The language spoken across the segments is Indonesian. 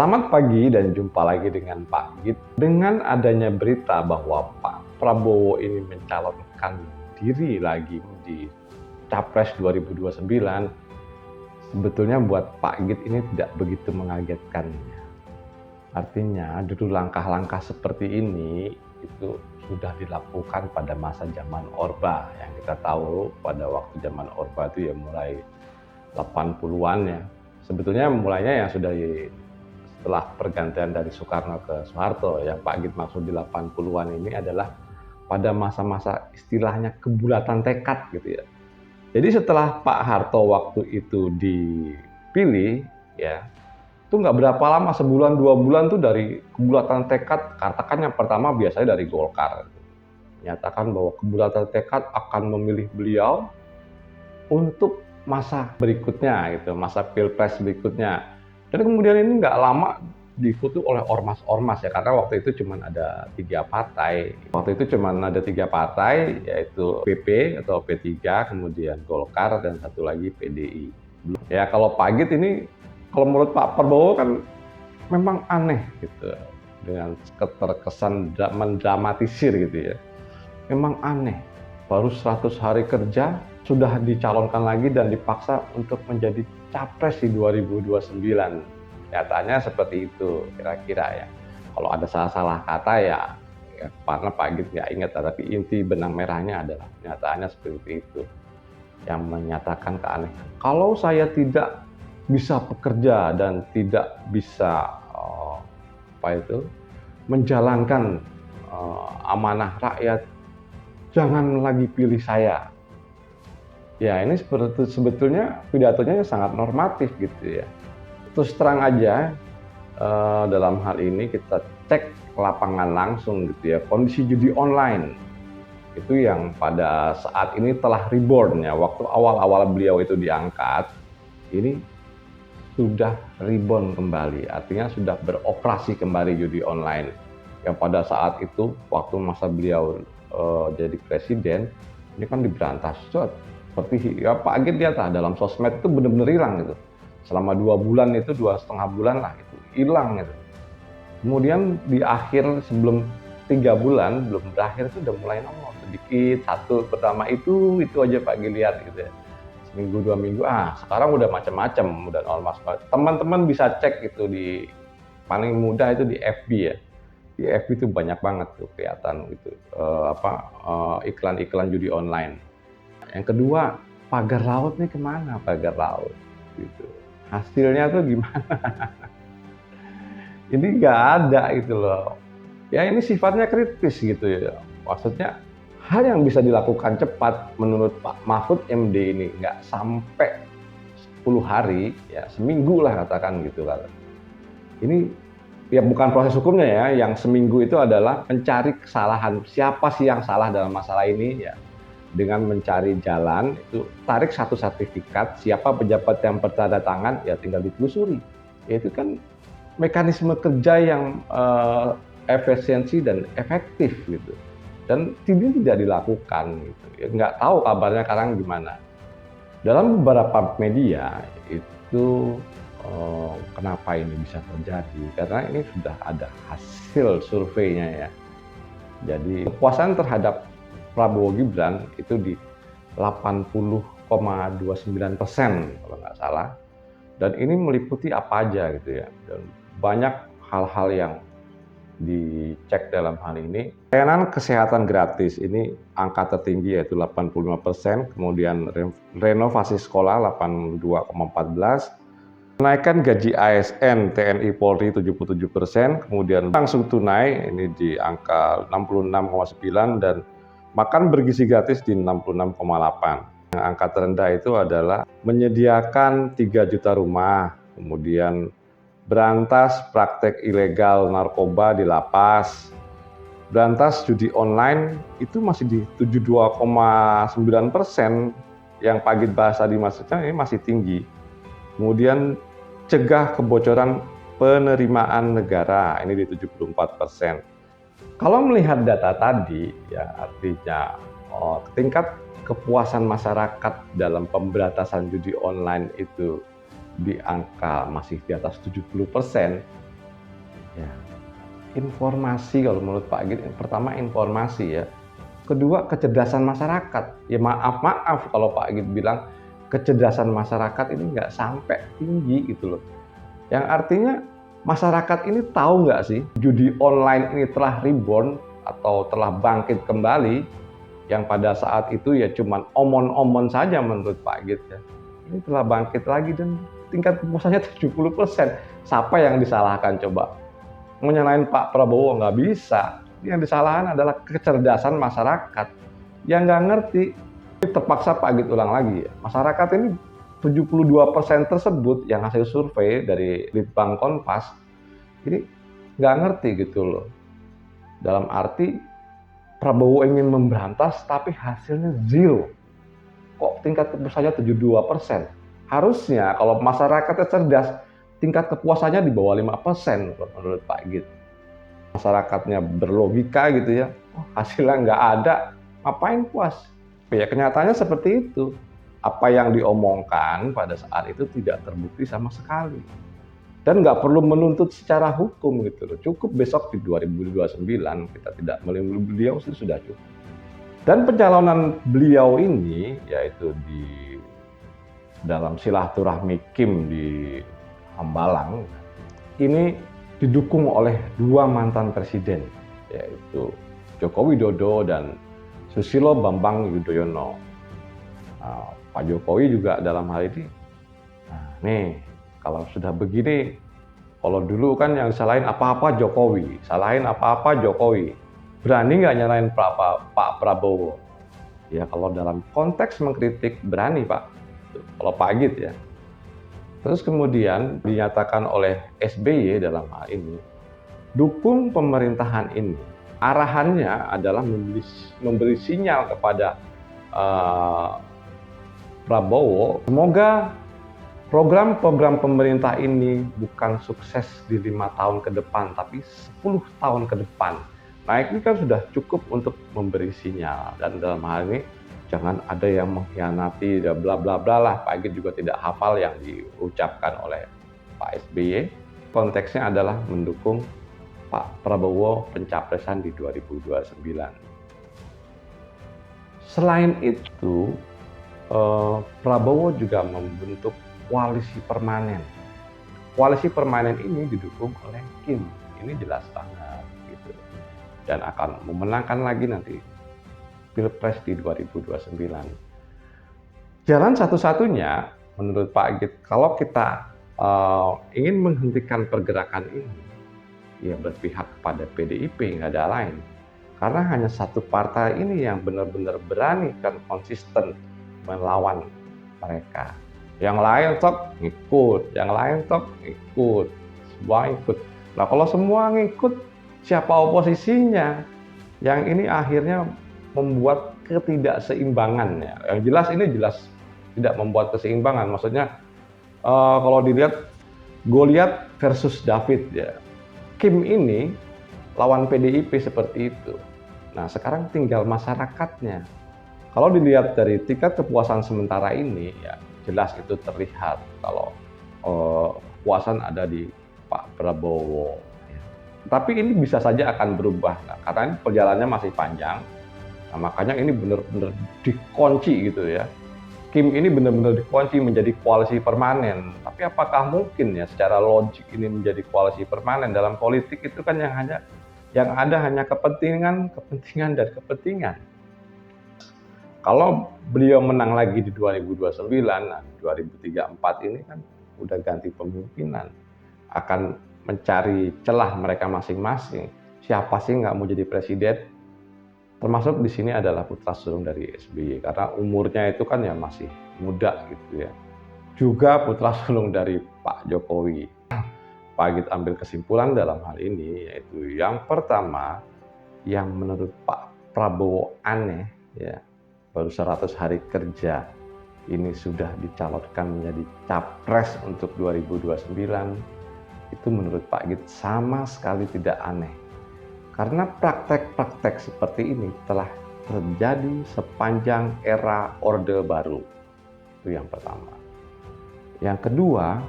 Selamat pagi dan jumpa lagi dengan Pak Git. Dengan adanya berita bahwa Pak Prabowo ini mencalonkan diri lagi di Capres 2029, sebetulnya buat Pak Git ini tidak begitu mengagetkan. Artinya dulu langkah-langkah seperti ini itu sudah dilakukan pada masa zaman Orba. Yang kita tahu pada waktu zaman Orba itu ya mulai 80-an ya. Sebetulnya mulainya yang sudah setelah pergantian dari Soekarno ke Soeharto. Yang Pak Git maksud di 80-an ini adalah pada masa-masa istilahnya kebulatan tekad gitu ya. Jadi setelah Pak Harto waktu itu dipilih ya, itu nggak berapa lama, sebulan 2 bulan tuh dari kebulatan tekad, katakan yang pertama biasanya dari Golkar. Menyatakan bahwa kebulatan tekad akan memilih beliau untuk masa berikutnya gitu, masa pilpres berikutnya. Dan kemudian ini nggak lama diikuti oleh ormas-ormas ya, karena waktu itu cuma ada 3 partai. Waktu itu cuma ada 3 partai, yaitu PP atau P3, kemudian Golkar, dan satu lagi PDI. Ya kalau Pak Git ini, kalau menurut Pak Prabowo kan memang aneh gitu, dengan keterkesan mendramatisir gitu ya. Memang aneh, baru 100 hari kerja sudah dicalonkan lagi dan dipaksa untuk menjadi capres di 2029. Nyatanya seperti itu kira-kira ya. Kalau ada salah-salah kata ya karena Pak Git nggak ingat, tapi inti benang merahnya adalah nyatanya seperti itu. Yang menyatakan keanehan. Kalau saya tidak bisa bekerja dan tidak bisa menjalankan amanah rakyat, jangan lagi pilih saya. Ya ini sebetulnya pidatonya sangat normatif gitu ya. Terus terang aja dalam hal ini kita cek lapangan langsung gitu ya, kondisi judi online itu yang pada saat ini telah reborn ya. Waktu awal-awal beliau itu diangkat, ini sudah reborn kembali, artinya sudah beroperasi kembali judi online. Yang pada saat itu waktu masa beliau jadi presiden, ini kan diberantas. Seperti ya Pak Git lihat lah, dalam sosmed itu benar-benar hilang gitu. Selama 2 bulan itu, 2,5 bulan lah itu hilang gitu. Kemudian di akhir sebelum 3 bulan belum berakhir itu udah mulai nongol sedikit, satu pertama itu aja Pak Git lihat gitu ya. Seminggu 2 minggu, sekarang udah macam-macam, udah ormas. Teman-teman bisa cek itu di paling mudah itu di FB ya. Di FB itu banyak banget tuh kelihatan gitu iklan-iklan judi online. Yang kedua, pagar laut nih kemana pagar laut gitu. Hasilnya tuh gimana? Ini nggak ada gitu loh. Ya ini sifatnya kritis gitu ya. Maksudnya hal yang bisa dilakukan cepat menurut Pak Mahfud MD ini nggak sampai 10 hari, ya seminggu lah katakan gitu kan. Ini ya bukan proses hukumnya ya, yang seminggu itu adalah mencari kesalahan, siapa sih yang salah dalam masalah ini ya. Dengan mencari jalan, itu tarik satu sertifikat, siapa pejabat yang bertanda tangan, ya tinggal ditelusuri. Ya itu kan mekanisme kerja yang efisiensi dan efektif gitu. Dan ini tidak dilakukan gitu. Ya, nggak tahu kabarnya sekarang gimana. Dalam beberapa media itu kenapa ini bisa terjadi? Karena ini sudah ada hasil surveinya ya. Jadi kepuasan terhadap Prabowo Gibran itu di 80,29% kalau nggak salah. Dan ini meliputi apa aja gitu ya. Dan banyak hal-hal yang dicek dalam hal ini. Layanan kesehatan gratis ini angka tertinggi yaitu 85%, kemudian renovasi sekolah 82,14%, kenaikan gaji ASN TNI Polri 77%, kemudian langsung tunai ini di angka 66,9%, dan makan bergizi gratis di 66,8%. Yang angka terendah itu adalah menyediakan 3 juta rumah, kemudian berantas praktek ilegal narkoba di lapas, berantas judi online itu masih di 72,9%, yang Pak Git bahas tadi maksudnya ini masih tinggi. Kemudian cegah kebocoran penerimaan negara ini di 74%. Kalau melihat data tadi ya artinya tingkat kepuasan masyarakat dalam pemberantasan judi online itu di angka masih di atas 70%, Ya, informasi kalau menurut Pak Git, pertama informasi ya. Kedua kecerdasan masyarakat. Ya maaf kalau Pak Git bilang kecerdasan masyarakat ini nggak sampai tinggi gitu loh. Yang artinya masyarakat ini tahu nggak sih judi online ini telah reborn atau telah bangkit kembali, yang pada saat itu ya cuman omon-omon saja menurut Pak Git ya. Ini telah bangkit lagi dan tingkat kepuasannya 70%. Siapa yang disalahkan coba? Menyalahin Pak Prabowo nggak bisa. Yang disalahkan adalah kecerdasan masyarakat yang nggak ngerti. Terpaksa Pak Git ulang lagi ya. Masyarakat ini 72% tersebut yang hasil survei dari Litbang Kompas ini nggak ngerti gitu loh. Dalam arti Prabowo ingin memberantas tapi hasilnya zero. Kok tingkat kepuasannya 72%? Harusnya kalau masyarakatnya cerdas, tingkat kepuasannya di bawah 5% menurut Pak Git. Masyarakatnya berlogika gitu ya, hasilnya nggak ada, ngapain puas? Ya kenyataannya seperti itu. Apa yang diomongkan pada saat itu tidak terbukti sama sekali. Dan nggak perlu menuntut secara hukum gitu loh. Cukup besok di 2029 kita tidak melindungi beliau sudah cukup. Dan pencalonan beliau ini yaitu di dalam silaturahmi Kim di Hambalang ini didukung oleh dua mantan presiden yaitu Joko Widodo dan Susilo Bambang Yudhoyono. Nah, Pak Jokowi juga dalam hal ini, nah, nih kalau sudah begini, kalau dulu kan yang salahin apa-apa Jokowi, salahin apa-apa Jokowi, berani nggak nyalain Pak Prabowo? Ya kalau dalam konteks mengkritik berani Pak, kalau Pak Git ya. Terus kemudian dinyatakan oleh SBY dalam hal ini, dukung pemerintahan ini. Arahannya adalah memberi sinyal kepada Prabowo, semoga program-program pemerintah ini bukan sukses di 5 tahun ke depan, tapi 10 tahun ke depan. Nah ini kan sudah cukup untuk memberi sinyal, dan dalam hal ini jangan ada yang mengkhianati, bla bla bla lah. Pak Git juga tidak hafal yang diucapkan oleh Pak SBY. Konteksnya adalah mendukung Pak Prabowo pencapresan di 2029. Selain itu, Prabowo juga membentuk koalisi permanen. Koalisi permanen ini didukung oleh Kim. Ini jelas banget gitu. Dan akan memenangkan lagi nanti Pilpres di 2029. Jalan satu-satunya menurut Pak Git, kalau kita ingin menghentikan pergerakan ini, ya berpihak kepada PDIP, nggak ada lain. Karena hanya satu partai ini yang benar-benar berani dan konsisten melawan mereka. Yang lain sok ngikut, yang lain sok ngikut, semua ikut. Nah kalau semua ngikut, siapa oposisinya? Yang ini akhirnya membuat ketidakseimbangan ya. Yang jelas ini jelas tidak membuat keseimbangan. Maksudnya kalau dilihat Goliat versus David ya. Kim ini lawan PDIP seperti itu. Nah sekarang tinggal masyarakatnya. Kalau dilihat dari tingkat kepuasan sementara ini ya jelas itu terlihat kalau kepuasan ada di Pak Prabowo. Ya. Tapi ini bisa saja akan berubah karena ini perjalanannya masih panjang. Nah, makanya ini benar-benar dikunci gitu ya. Kim ini benar-benar dikunci menjadi koalisi permanen. Tapi apakah mungkin ya secara logik ini menjadi koalisi permanen? Dalam politik itu kan yang ada hanya kepentingan dan kepentingan. Kalau beliau menang lagi di 2029, nah 2034 ini kan udah ganti pemimpinan, akan mencari celah mereka masing-masing. Siapa sih nggak mau jadi presiden? Termasuk di sini adalah putra sulung dari SBY karena umurnya itu kan ya masih muda gitu ya. Juga putra sulung dari Pak Jokowi. Pak Git ambil kesimpulan dalam hal ini yaitu yang pertama, yang menurut Pak Prabowo aneh ya. Baru 100 hari kerja ini sudah dicalonkan menjadi capres untuk 2029, itu menurut Pak Git sama sekali tidak aneh. Karena praktek-praktek seperti ini telah terjadi sepanjang era Orde Baru. Itu yang pertama. Yang kedua,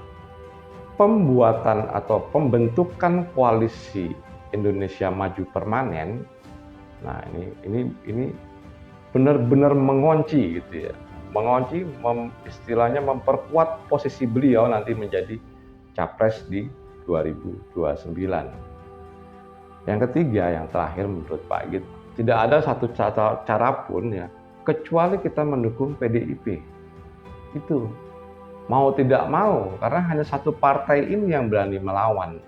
pembuatan atau pembentukan koalisi Indonesia Maju Permanen, nah ini benar-benar mengunci gitu ya, mengunci, istilahnya memperkuat posisi beliau nanti menjadi capres di 2029. Yang ketiga, yang terakhir menurut Pak Git, tidak ada satu cara pun ya, kecuali kita mendukung PDIP. Itu mau tidak mau, karena hanya satu partai ini yang berani melawan.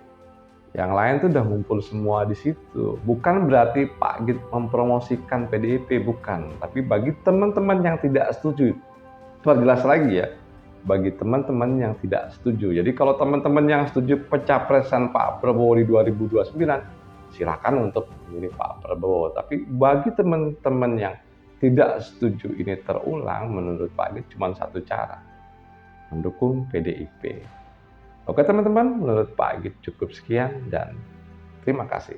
Yang lain tuh udah ngumpul semua di situ. Bukan berarti Pak Git mempromosikan PDIP, bukan. Tapi bagi teman-teman yang tidak setuju, perjelas lagi ya, bagi teman-teman yang tidak setuju. Jadi kalau teman-teman yang setuju pencapresan Pak Prabowo di 2029, silakan untuk memilih Pak Prabowo. Tapi bagi teman-teman yang tidak setuju ini terulang, menurut Pak Git cuma satu cara, mendukung PDIP. Oke teman-teman, menurut Pak Git cukup sekian dan terima kasih.